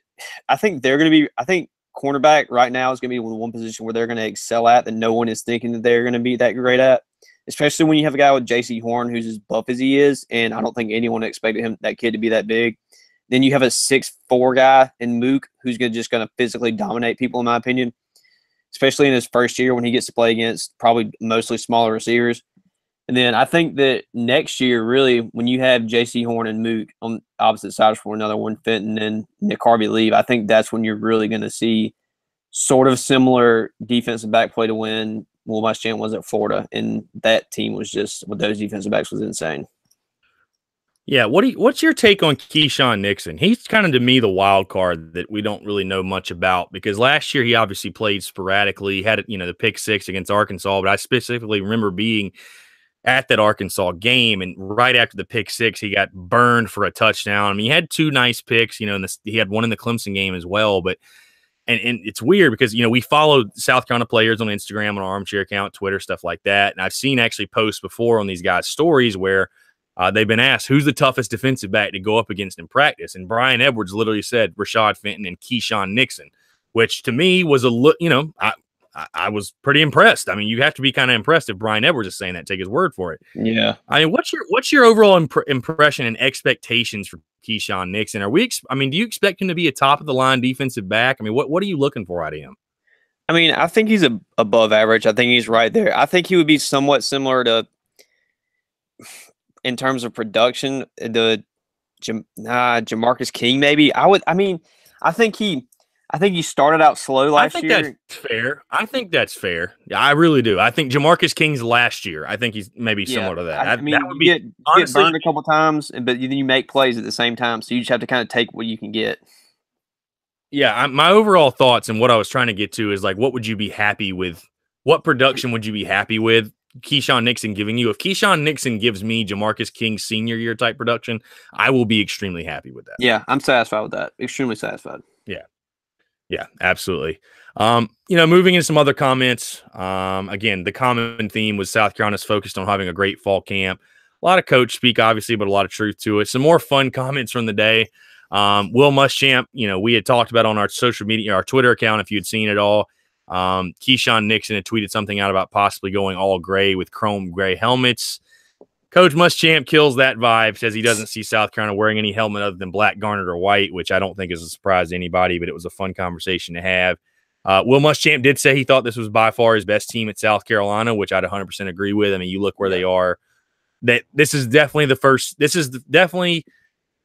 going to be – I think cornerback right now is going to be one position where they're going to excel at that no one is thinking that they're going to be that great at, especially when you have a guy with J.C. Horn who's as buff as he is, and I don't think anyone expected that kid to be that big. Then you have a 6'4" guy in Mook who's just going to physically dominate people, in my opinion, especially in his first year when he gets to play against probably mostly smaller receivers. And then I think that next year, really, when you have J.C. Horn and Mook on opposite sides for another one, Fenton and Nick Harvey leave, I think that's when you're really going to see sort of similar defensive back play to win Will Muschamp was at Florida. And that team was just, with those defensive backs, was insane. Yeah, what's your take on Keyshawn Nixon? He's kind of, to me, the wild card that we don't really know much about, because last year he obviously played sporadically, had the pick 6 against Arkansas, but I specifically remember being at that Arkansas game, and right after the pick 6, he got burned for a touchdown. I mean, he had 2 nice picks, he had one in the Clemson game as well, but and it's weird because, we follow South Carolina players on Instagram, on our Armchair account, Twitter, stuff like that, and I've seen actually posts before on these guys' stories where they've been asked who's the toughest defensive back to go up against in practice, and Brian Edwards literally said Rashad Fenton and Keyshawn Nixon, which to me was I was pretty impressed. I mean, you have to be kind of impressed if Brian Edwards is saying that. Take his word for it. Yeah. I mean, what's your overall impression and expectations for Keyshawn Nixon? Do you expect him to be a top of the line defensive back? I mean, what are you looking for out of him? I mean, I think he's above average. I think he's right there. I think he would be somewhat similar to, in terms of production, the Jamarcus King, maybe. I think he started out slow last year. That's fair. I think that's fair. Yeah, I really do. I think Jamarcus King's last year. I think he's maybe similar to that. That would be get burned a couple times, but then you make plays at the same time, so you just have to kind of take what you can get. Yeah, my overall thoughts and what I was trying to get to is like, what would you be happy with? What production would you be happy with Keyshawn Nixon giving you? If Keyshawn Nixon gives me Jamarcus King senior year type production, I will be extremely happy with that. Yeah, I'm satisfied with that. Extremely satisfied. Yeah, absolutely. Moving into some other comments. Again, the common theme was South Carolina's focused on having a great fall camp. A lot of coach speak, obviously, but a lot of truth to it. Some more fun comments from the day. Will Muschamp, we had talked about on our social media, our Twitter account, if you had seen it all. Keyshawn Nixon had tweeted something out about possibly going all gray with chrome gray helmets. Coach Muschamp kills that vibe, says he doesn't see South Carolina wearing any helmet other than black, garnet, or white, which I don't think is a surprise to anybody, but it was a fun conversation to have. Will Muschamp did say he thought this was by far his best team at South Carolina, which I'd 100% agree with. I mean, you look where they are. This is definitely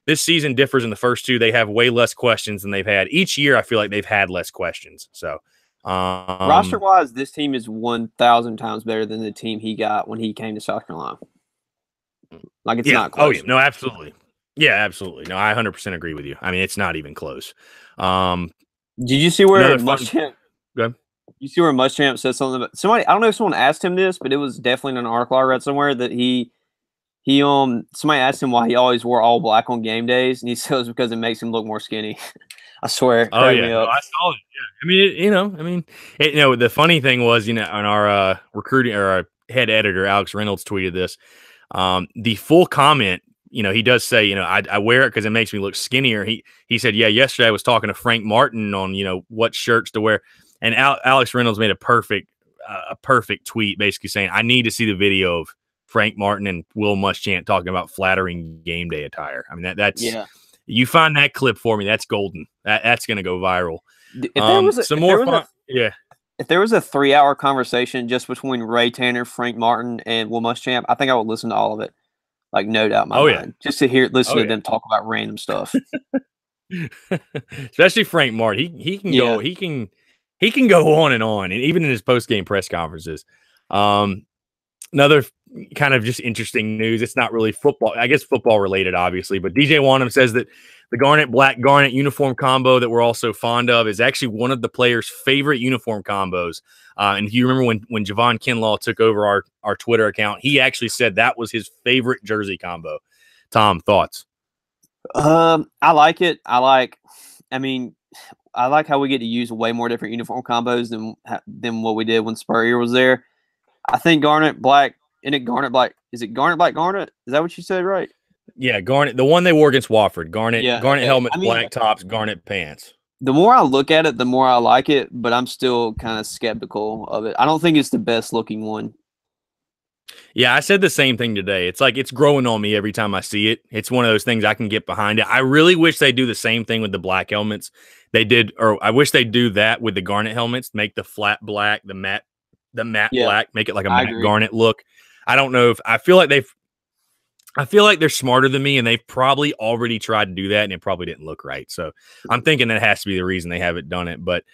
this season differs in the first two. They have way less questions than they've had. Each year, I feel like they've had less questions. So, roster-wise, this team is 1,000 times better than the team he got when he came to South Carolina. Like, it's not close. Oh, yeah. No, absolutely. Yeah, absolutely. No, I 100% agree with you. I mean, it's not even close. Did you see where Muschamp? Go ahead. You see where Muschamp said something about somebody? I don't know if someone asked him this, but it was definitely in an article I read somewhere that somebody asked him why he always wore all black on game days, and he said it was because it makes him look more skinny. I swear. Oh yeah, no, I saw it. Yeah, I mean, the funny thing was, on our recruiting or our head editor Alex Reynolds tweeted this. The full comment, he does say, I wear it because it makes me look skinnier. He said, yeah, yesterday I was talking to Frank Martin on, what shirts to wear, and Alex Reynolds made a perfect tweet, basically saying, I need to see the video of Frank Martin and Will Muschamp talking about flattering game day attire. I mean, that's you find that clip for me, that's golden. That's going to go viral. If there was a 3-hour conversation just between Ray Tanner, Frank Martin, and Will Muschamp, I think I would listen to all of it. Like, no doubt in my mind. Just to listen to them talk about random stuff. Especially Frank Martin. He can go he can go on, and even in his post-game press conferences. Another kind of just interesting news. It's not really football, I guess football related, obviously, but DJ Wanham says that the garnet black garnet uniform combo that we're all so fond of is actually one of the players' favorite uniform combos. And if you remember when Javon Kinlaw took over our Twitter account, he actually said that was his favorite jersey combo. Tom, thoughts? I like it. I like how we get to use way more different uniform combos than what we did when Spurrier was there. I think garnet black. Isn't it garnet black? Is it garnet black garnet? Is that what you said, right? Yeah, garnet. The one they wore against Wofford. Garnet helmet, black tops, garnet pants. The more I look at it, the more I like it, but I'm still kind of skeptical of it. I don't think it's the best looking one. Yeah, I said the same thing today. It's like it's growing on me every time I see it. It's one of those things I can get behind it. I really wish they do the same thing with the black helmets. I wish they do that with the garnet helmets, make the flat black, the matte black, make it like a matte garnet look. I don't know if I feel like they're smarter than me, and they've probably already tried to do that, and it probably didn't look right. So I'm thinking that has to be the reason they haven't done it. But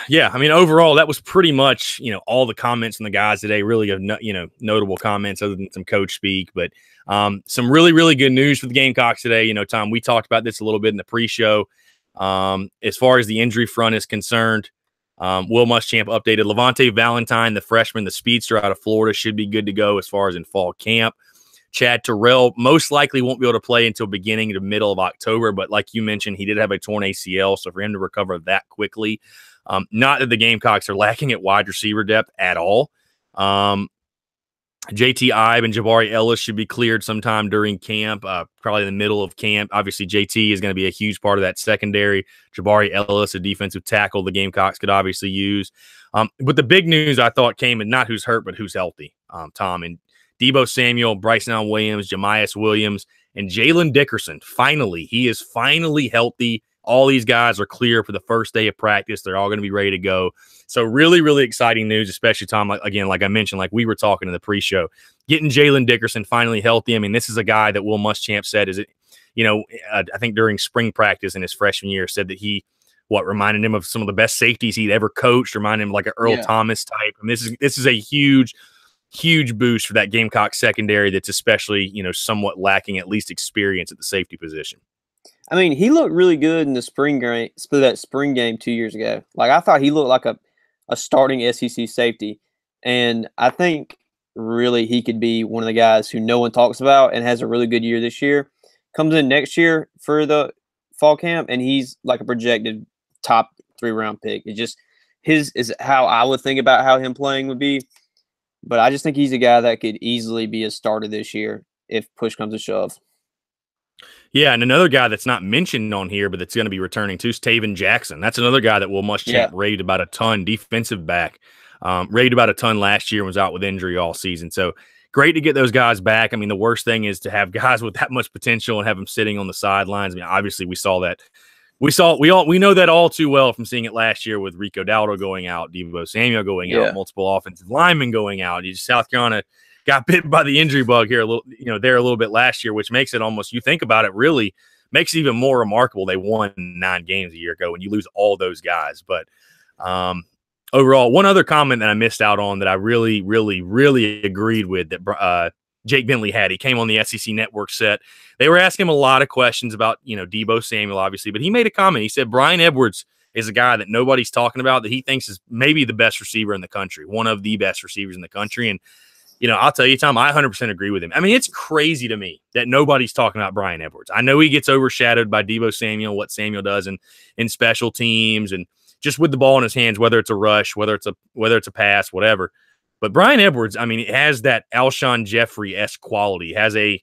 yeah, I mean, overall, that was pretty much, all the comments from the guys today, really of, notable comments other than some coach speak, but some really, really good news for the Gamecocks today. Tom, we talked about this a little bit in the pre-show. As far as the injury front is concerned, Will Muschamp updated Levante Valentine, the freshman, the speedster out of Florida, should be good to go as far as in fall camp. Chad Terrell most likely won't be able to play until beginning to middle of October, but like you mentioned, he did have a torn ACL, so for him to recover that quickly, not that the Gamecocks are lacking at wide receiver depth at all. JT Ibe and Jabari Ellis should be cleared sometime during camp, probably in the middle of camp. Obviously, JT is going to be a huge part of that secondary. Jabari Ellis, a defensive tackle the Gamecocks could obviously use. But the big news I thought came in not who's hurt, but who's healthy, Tom. And Debo Samuel, Bryson Allen Williams, Jamias Williams, and Jalen Dickerson. Finally, he is finally healthy. All these guys are clear for the first day of practice. They're all going to be ready to go. So really, really exciting news, especially, Tom, like I mentioned, like we were talking in the pre-show, getting Jalen Dickerson finally healthy. I mean, this is a guy that Will Muschamp said I think during spring practice in his freshman year said that reminded him of some of the best safeties he'd ever coached, reminded him like an Earl Thomas type. And this is a huge boost for that Gamecock secondary that's especially, somewhat lacking at least experience at the safety position. I mean, he looked really good in the spring game 2 years ago. Like, I thought he looked like a starting SEC safety. And I think really he could be one of the guys who no one talks about and has a really good year this year. Comes in next year for the fall camp, and he's like a projected top 3-round pick. It just his is how I would think about how him playing would be. But I just think he's a guy that could easily be a starter this year if push comes to shove. Yeah, and another guy that's not mentioned on here, but that's going to be returning too, is Taven Jackson. That's another guy that Will Muschamp rated about a ton, defensive back. Rated about a ton last year and was out with injury all season. So great to get those guys back. I mean, the worst thing is to have guys with that much potential and have them sitting on the sidelines. I mean, obviously we saw that. We know that all too well from seeing it last year with Rico Dowdle going out, Deebo Samuel going out, multiple offensive linemen going out. South Carolina got bit by the injury bug here a little bit last year, which makes it almost, you think about it, really makes it even more remarkable. They won 9 games a year ago and you lose all those guys. But overall, one other comment that I missed out on that I really, really, really agreed with that Jake Bentley had. He came on the SEC Network set. They were asking him a lot of questions about, Deebo Samuel, obviously, but he made a comment. He said Brian Edwards is a guy that nobody's talking about that he thinks is maybe the best receiver in the country, one of the best receivers in the country. And, I'll tell you, Tom, I 100% agree with him. I mean, it's crazy to me that nobody's talking about Brian Edwards. I know he gets overshadowed by Deebo Samuel, what Samuel does in special teams and just with the ball in his hands, whether it's a rush, whether it's a pass, whatever. But Brian Edwards, I mean, it has that Alshon Jeffrey-esque quality. It has a,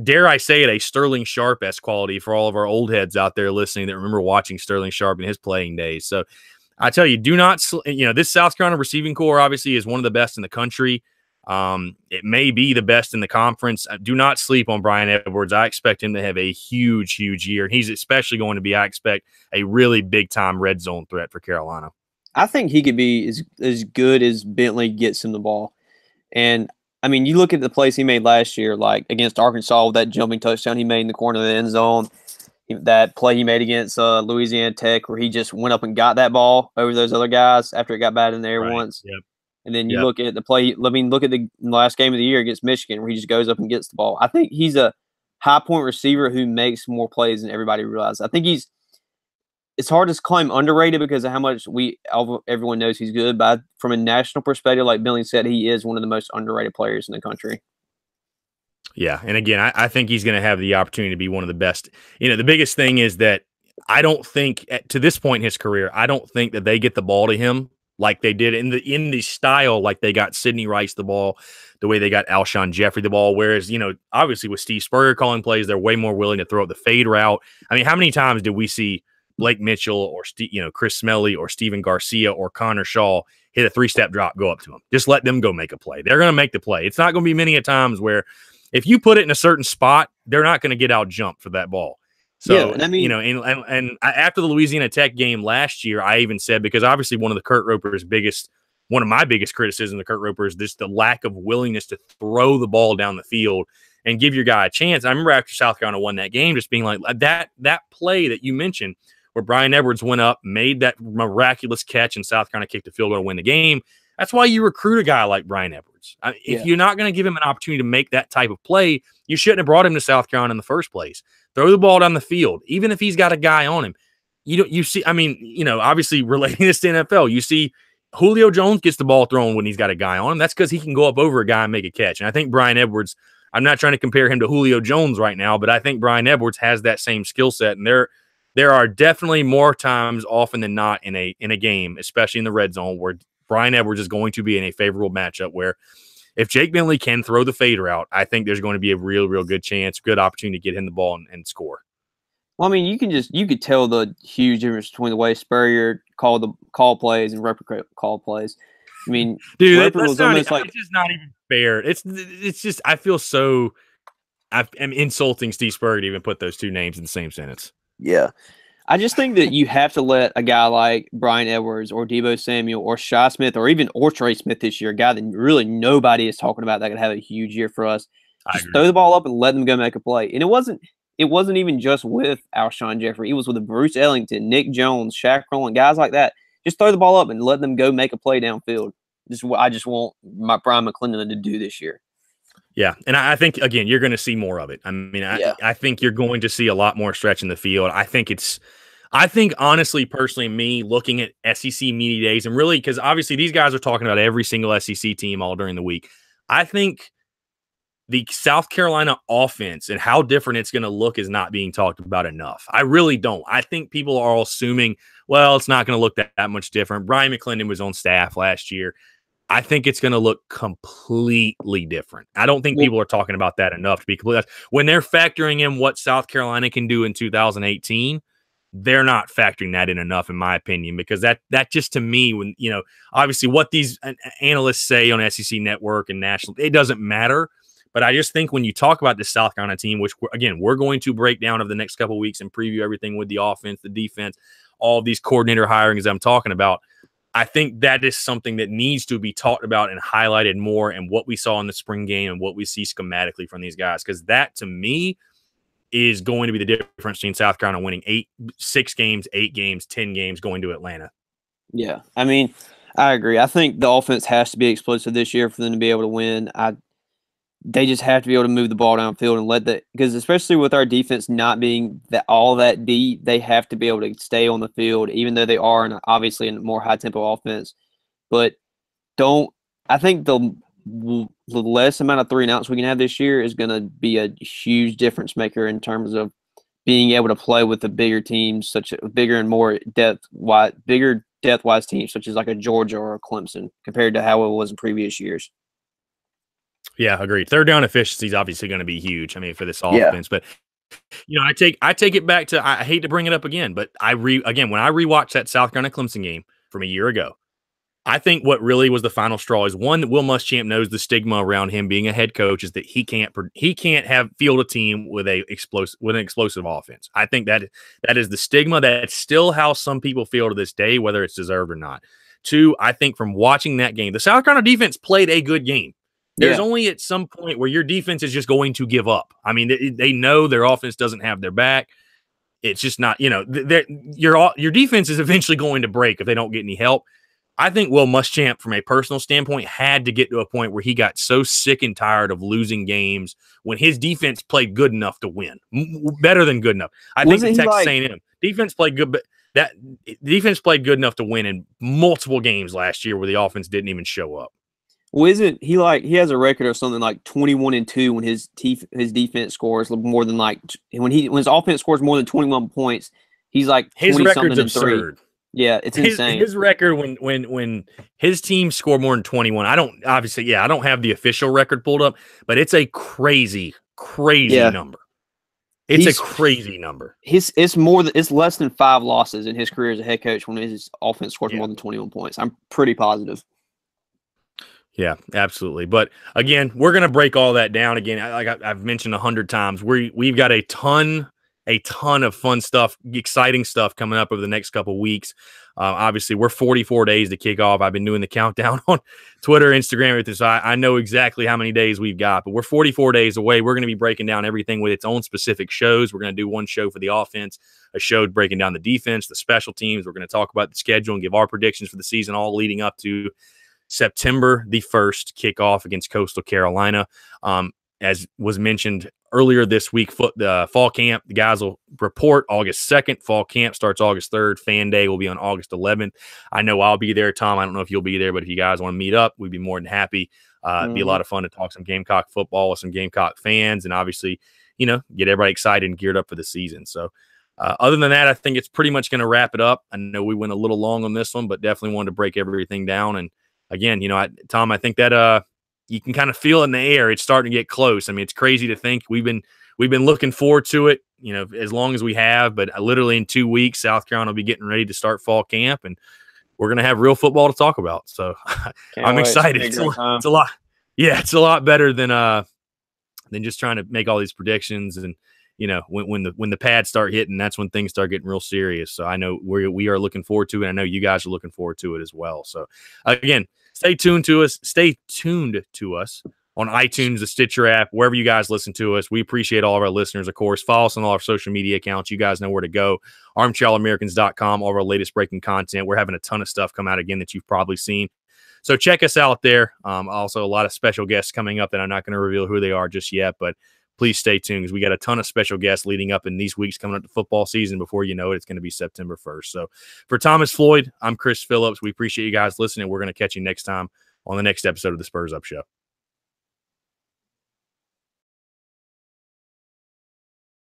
dare I say it, a Sterling Sharp-esque quality for all of our old heads out there listening that remember watching Sterling Sharp in his playing days. So I tell you, do not, this South Carolina receiving core obviously is one of the best in the country. It may be the best in the conference. Do not sleep on Brian Edwards. I expect him to have a huge, huge year. And he's especially going to be, I expect, a really big-time red zone threat for Carolina. I think he could be as good as Bentley gets him the ball. And, I mean, you look at the plays he made last year, like against Arkansas with that jumping touchdown he made in the corner of the end zone, that play he made against Louisiana Tech where he just went up and got that ball over those other guys after it got bad in the air once. Yep. And then you look at the play. I mean, look at the last game of the year against Michigan where he just goes up and gets the ball. I think he's a high-point receiver who makes more plays than everybody realizes. I think it's hard to claim underrated because of how much everyone knows he's good. But from a national perspective, like Billy said, he is one of the most underrated players in the country. Yeah, and again, I think he's going to have the opportunity to be one of the best. The biggest thing is that I don't think, to this point in his career, I don't think that they get the ball to him like they did in the style, like they got Sidney Rice the ball, the way they got Alshon Jeffrey the ball. Whereas, obviously with Steve Spurrier calling plays, they're way more willing to throw up the fade route. I mean, how many times did we see Blake Mitchell or Chris Smelly or Steven Garcia or Connor Shaw hit a 3-step drop, go up to him? Just let them go make a play. They're going to make the play. It's not going to be many a times where if you put it in a certain spot, they're not going to get out jumped for that ball. So, and I mean, and after the Louisiana Tech game last year, I even said, because obviously one of my biggest criticisms of Kurt Roper is just the lack of willingness to throw the ball down the field and give your guy a chance. I remember after South Carolina won that game, just being like that play that you mentioned where Brian Edwards went up, made that miraculous catch, and South Carolina kicked the field goal to win the game. That's why you recruit a guy like Brian Edwards. If you're not going to give him an opportunity to make that type of play, you shouldn't have brought him to South Carolina in the first place. Throw the ball down the field, even if he's got a guy on him. You see, I mean, obviously relating this to NFL, you see Julio Jones gets the ball thrown when he's got a guy on him. That's because he can go up over a guy and make a catch. And I think Brian Edwards, I'm not trying to compare him to Julio Jones right now, but I think Brian Edwards has that same skill set. And there are definitely more times often than not in a game, especially in the red zone, where Brian Edwards is going to be in a favorable matchup where if Jake Bentley can throw the fade route, I think there's going to be a real, real good chance, good opportunity to get him the ball and score. Well, I mean, you could tell the huge difference between the way Spurrier called plays and Roper called plays. I mean, dude, it's just not even fair. It's just, I feel so, I'm insulting Steve Spurrier to even put those two names in the same sentence. Yeah. I just think that you have to let a guy like Brian Edwards or Deebo Samuel or Shi Smith or Trey Smith this year, a guy that really nobody is talking about that could have a huge year for us. I Just agree. throw the ball up and let them go make a play. And it wasn't even just with Alshon Jeffrey. It was with Bruce Ellington, Nick Jones, Shaq Rowland, guys like that. Just throw the ball up and let them go make a play downfield. This is what I just want my Brian McClendon to do this year. Yeah, and I think, again, you're going to see more of it. I mean, I think you're going to see a lot more stretch in the field. I think, honestly, personally, me looking at SEC media days and really, because obviously these guys are talking about every single SEC team all during the week. I think the South Carolina offense and how different it's going to look is not being talked about enough. I really don't. I think people are all assuming, well, it's not going to look that much different. Brian McClendon was on staff last year. I think it's going to look completely different. I don't think people are talking about that enough to be completely honest. When they're factoring in what South Carolina can do in 2018, they're not factoring that in enough, in my opinion, because that just, to me, when, obviously what these analysts say on SEC Network and national, it doesn't matter. But I just think when you talk about the South Carolina team, which, again, we're going to break down over the next couple of weeks and preview everything with the offense, the defense, all of these coordinator hirings I'm talking about, I think that is something that needs to be talked about and highlighted more, and what we saw in the spring game and what we see schematically from these guys. Because that, to me, is going to be the difference between South Carolina winning 6 games, 8 games, 10 games going to Atlanta. Yeah. I mean, I agree. I think the offense has to be explosive this year for them to be able to win. They just have to be able to move the ball downfield and because especially with our defense not being all that deep, they have to be able to stay on the field, even though they are obviously in a more high tempo offense. But I think the less amount of 3-and-outs we can have this year is going to be a huge difference maker in terms of being able to play with the bigger teams, bigger and more depth-wise teams, such as like a Georgia or a Clemson, compared to how it was in previous years. Yeah, agreed. Third down efficiency is obviously going to be huge. I mean, for this offense, but I take it back to, I hate to bring it up again, but when I rewatched that South Carolina Clemson game from a year ago, I think what really was the final straw is, one, that Will Muschamp knows the stigma around him being a head coach is that he can't field a team with an explosive offense. I think that is the stigma. That's still how some people feel to this day, whether it's deserved or not. Two, I think from watching that game, the South Carolina defense played a good game. There's only at some point where your defense is just going to give up. I mean, they know their offense doesn't have their back. It's just not, your defense is eventually going to break if they don't get any help. I think Will Muschamp, from a personal standpoint, had to get to a point where he got so sick and tired of losing games when his defense played good enough to win, better than good enough. I think the Texas A&M defense played good, but that defense played good enough to win in multiple games last year where the offense didn't even show up. Well, isn't he he has a record of something like 21-2 when his defense scores more than when his offense scores more than 21 points, he's like his record's absurd. 3. Yeah, it's insane. His record when his team scored more than 21. I don't have the official record pulled up, but it's a crazy number. It's a crazy number. It's less than 5 losses in his career as a head coach when his offense scores more than 21 points. I'm pretty positive. Yeah, absolutely. But again, we're going to break all that down again. Like I've mentioned 100 times, we've got a ton of fun stuff, exciting stuff coming up over the next couple of weeks. Obviously, we're 44 days to kick off. I've been doing the countdown on Twitter, Instagram, everything, so I know exactly how many days we've got. But we're 44 days away. We're going to be breaking down everything with its own specific shows. We're going to do one show for the offense, a show breaking down the defense, the special teams. We're going to talk about the schedule and give our predictions for the season, all leading up to September the 1st kickoff against Coastal Carolina. As was mentioned earlier this week, fall camp, the guys will report August 2nd. Fall camp starts August 3rd. Fan day will be on August 11th. I know I'll be there, Tom. I don't know if you'll be there, but if you guys want to meet up, we'd be more than happy. It'd be a lot of fun to talk some Gamecock football with some Gamecock fans and obviously, get everybody excited and geared up for the season. So other than that, I think it's pretty much going to wrap it up. I know we went a little long on this one, but definitely wanted to break everything down. And again, Tom, I think that you can kind of feel it in the air. It's starting to get close. I mean, it's crazy to think we've been looking forward to it, as long as we have. But literally in 2 weeks, South Carolina will be getting ready to start fall camp, and we're going to have real football to talk about. So I'm excited. It's a lot. Yeah, it's a lot better than just trying to make all these predictions. And when the pads start hitting, that's when things start getting real serious. So I know we are looking forward to it. I know you guys are looking forward to it as well. So again, stay tuned to us. on iTunes, the Stitcher app, wherever you guys listen to us. We appreciate all of our listeners, of course. Follow us on all our social media accounts. You guys know where to go. ArmchairAllAmericans.com, all of our latest breaking content. We're having a ton of stuff come out again that you've probably seen. So check us out there. Also, a lot of special guests coming up that I'm not going to reveal who they are just yet, but please stay tuned because we got a ton of special guests leading up in these weeks coming up to football season. Before you know it, it's going to be September 1st. So for Thomas Floyd, I'm Chris Phillips. We appreciate you guys listening. We're going to catch you next time on the next episode of the Spurs Up Show.